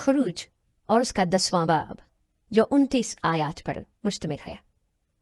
खुरूज और उसका 10वां बाब जो 29 आयत पर मुश्तमिल है।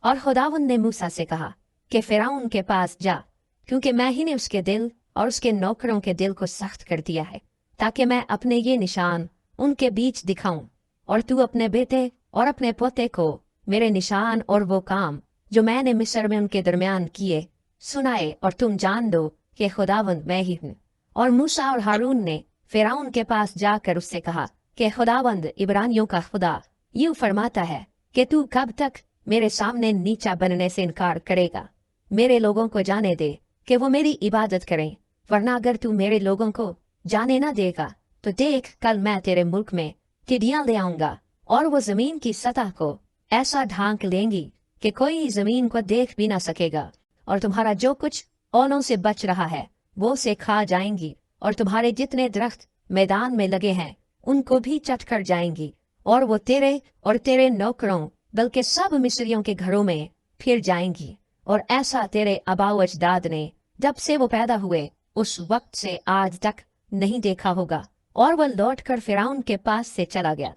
और खुदावंद ने मूसा से कहा कि फिरौन के पास जा, क्योंकि मैं ही ने उसके दिल और उसके नौकरों के दिल को सख्त कर दिया है, ताकि मैं अपने ये निशान उनके बीच दिखाऊं, और तू अपने बेटे और अपने पोते को मेरे निशान और वो काम जो मैंने मिस्र में उनके दरमियान किए सुनाए, और तुम जान दो कि खुदावंद मैं ही हूँ। और मूसा और हारून ने फिरौन के पास जाकर उससे कहा कि खुदावंद इब्रानियों का खुदा यूं फरमाता है कि तू कब तक मेरे सामने नीचा बनने से इनकार करेगा। मेरे लोगों को जाने दे कि वो मेरी इबादत करें, वरना अगर तू मेरे लोगों को जाने ना देगा तो देख, कल मैं तेरे मुल्क में टिड्डियां ले आऊंगा, और वो जमीन की सतह को ऐसा ढांक लेंगी कि कोई जमीन को देख भी ना सकेगा, और तुम्हारा जो कुछ ओलों से बच रहा है वो से खा जाएंगी, और तुम्हारे जितने दरख्त मैदान में लगे हैं उनको भी चट कर जाएंगी, और वो तेरे और तेरे नौकरों बल्कि सब मिस्रियों के घरों में फिर जाएंगी। और ऐसा तेरे आबाओ अजदाद ने जब से वो पैदा हुए उस वक्त से आज तक नहीं देखा होगा। और वह लौट कर फिरौन के पास से चला गया।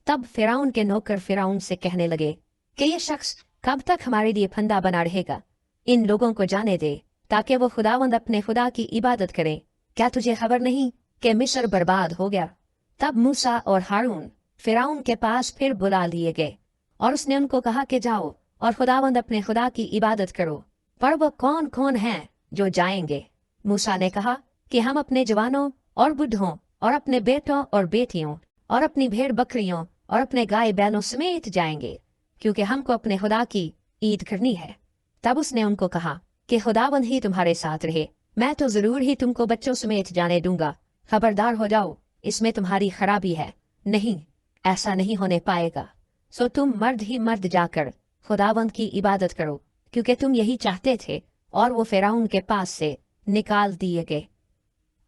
तब फिरौन के नौकर फिरौन से कहने लगे कि ये शख्स कब तक हमारे लिए फंदा बना रहेगा, इन लोगों को जाने दे ताकि वो खुदावंद अपने खुदा की इबादत करें। क्या तुझे खबर नहीं कि मिस्र बर्बाद हो गया? तब मूसा और हारून फिरौन के पास फिर बुला लिए गए, और उसने उनको कहा कि जाओ और खुदावंद अपने खुदा की इबादत करो। पर वो कौन कौन हैं जो जाएंगे? मूसा ने कहा कि हम अपने जवानों और बुढ़ों और अपने बेटों और बेटियों और अपनी भेड़ बकरियों और अपने गाय बैलों समेत जाएंगे, क्योंकि हमको अपने खुदा की ईद करनी है। तब उसने उनको कहा कि खुदावंद ही तुम्हारे साथ रहे, मैं तो जरूर ही तुमको बच्चों समेत जाने दूंगा। खबरदार हो जाओ, इसमें तुम्हारी खराबी है। नहीं, ऐसा नहीं होने पाएगा। सो तुम मर्द ही मर्द जाकर खुदावंद की इबादत करो, क्योंकि तुम यही चाहते थे। और वो फिरौन के पास से निकाल दिए गए।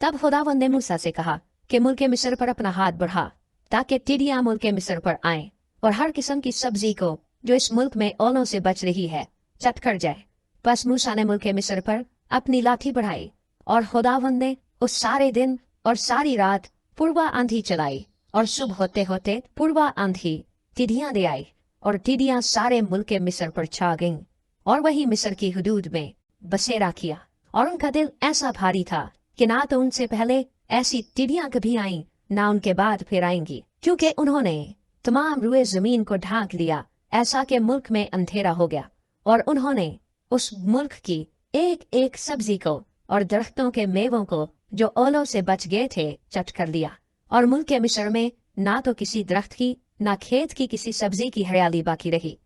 तब खुदावंद ने मूसा से कहा कि मुल्क मिस्र पर अपना हाथ बढ़ा, ताकि टिड्डियां मुल्क मिस्र पर आएं, और हर किस्म की सब्जी को जो इस मुल्क में ओलों से बच रही है चट कर जाए। बस मूसा ने मुल्क मिस्र पर अपनी लाठी बढ़ाई, और खुदावंद ने उस सारे दिन और सारी रात पूर्वा आंधी चलाई, और सुबह होते होते पूर्वा आंधी टिड्डियां ले आई, और टिड्डियां सारे मुल्क मिस्र पर छा गईं, और वही मिस्र की हुदूद में बसेरा किया। और उनका दिल ऐसा भारी था कि ना तो उनसे पहले ऐसी टिड्डियां कभी आईं, ना उनके बाद फिर आएंगी, क्योंकि उन्होंने तमाम रुए जमीन को ढांक लिया, ऐसा कि मुल्क में अंधेरा हो गया। और उन्होंने उस मुल्क की एक एक सब्जी को और दरख्तों के मेवों को जो ओलों से बच गए थे चट कर लिया। और मुल्क मिस्र में ना तो किसी दरख्त की ना खेत की किसी सब्जी की हरियाली बाकी रही।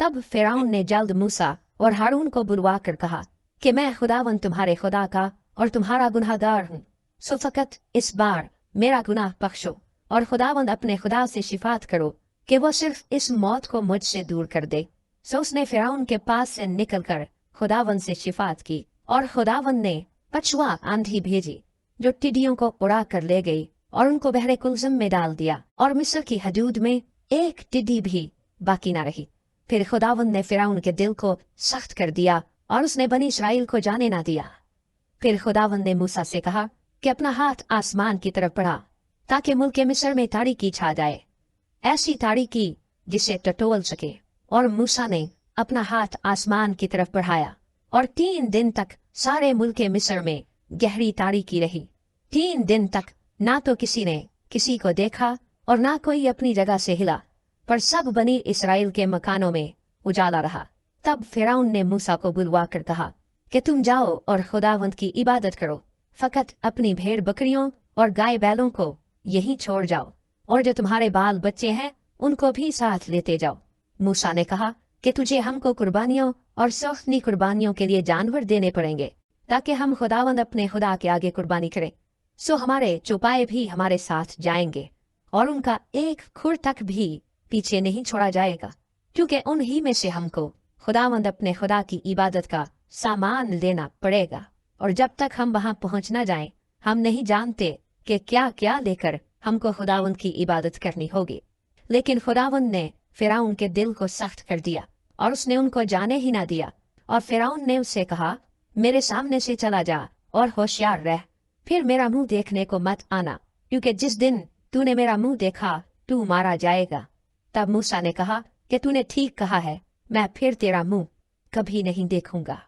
तब फिरौन ने जल्द मूसा और हारून को बुलवा कर कहा कि मैं खुदावंद तुम्हारे खुदा का और तुम्हारा गुनहगार हूँ, सो फकत इस बार मेरा गुनाह बख्शो, और खुदावंद अपने खुदा से शिफात करो कि वो सिर्फ इस मौत को मुझसे दूर कर दे। सो उसने फिरौन के पास से निकलकर खुदावंद से शिफात की, और खुदावंद ने पछुआ आंधी भेजी जो टिड्डियों को उड़ा कर ले गई, और उनको बहरे कुलज़म में डाल दिया, और मिस्र की हदूद में एक टिड्डी भी बाकी ना रही। फिर खुदावंद ने फिरौन के दिल को सख्त कर दिया, और उसने बनी इस्राएल को जाने ना दिया। फिर खुदावंद ने मूसा से कहा कि अपना हाथ आसमान की तरफ बढ़ा, ताकि मुल्क मिस्र में तारीकी छा जाए, ऐसी तारीकी जिसे टटोल सके। और मूसा ने अपना हाथ आसमान की तरफ बढ़ाया, और 3 दिन तक सारे मुल्क मिस्र में गहरी तारीकी रही। 3 दिन तक ना तो किसी ने किसी को देखा और ना कोई अपनी जगह से हिला, पर सब बनी इस्राएल के मकानों में उजाला रहा। तब फिरौन ने मूसा को बुलवा कर कहा कि तुम जाओ और खुदावंद की इबादत करो, फकत अपनी भेड़ बकरियों और गाय बैलों को यहीं छोड़ जाओ, और जो तुम्हारे बाल बच्चे हैं उनको भी साथ लेते जाओ। मूसा ने कहा कि तुझे हमको कुर्बानियों और सौख्तनी कुर्बानियों के लिए जानवर देने पड़ेंगे, ताकि हम खुदावंद अपने खुदा के आगे कुर्बानी करें। सो हमारे चौपाए भी हमारे साथ जाएंगे, और उनका एक खुर तक भी पीछे नहीं छोड़ा जाएगा, क्योंकि उन्हीं में से हमको खुदावंद अपने खुदा की इबादत का सामान लेना पड़ेगा। और जब तक हम वहां पहुंच न जाएं, हम नहीं जानते कि क्या क्या लेकर हमको खुदावंद की इबादत करनी होगी। लेकिन खुदावंद ने फिरौन के दिल को सख्त कर दिया, और उसने उनको जाने ही ना दिया। और फिरौन ने उससे कहा, मेरे सामने से चला जा और होशियार रह, फिर मेरा मुंह देखने को मत आना, क्योंकि जिस दिन तूने मेरा मुंह देखा, तू मारा जाएगा। तब मूसा ने कहा कि तूने ठीक कहा है, मैं फिर तेरा मुंह कभी नहीं देखूंगा।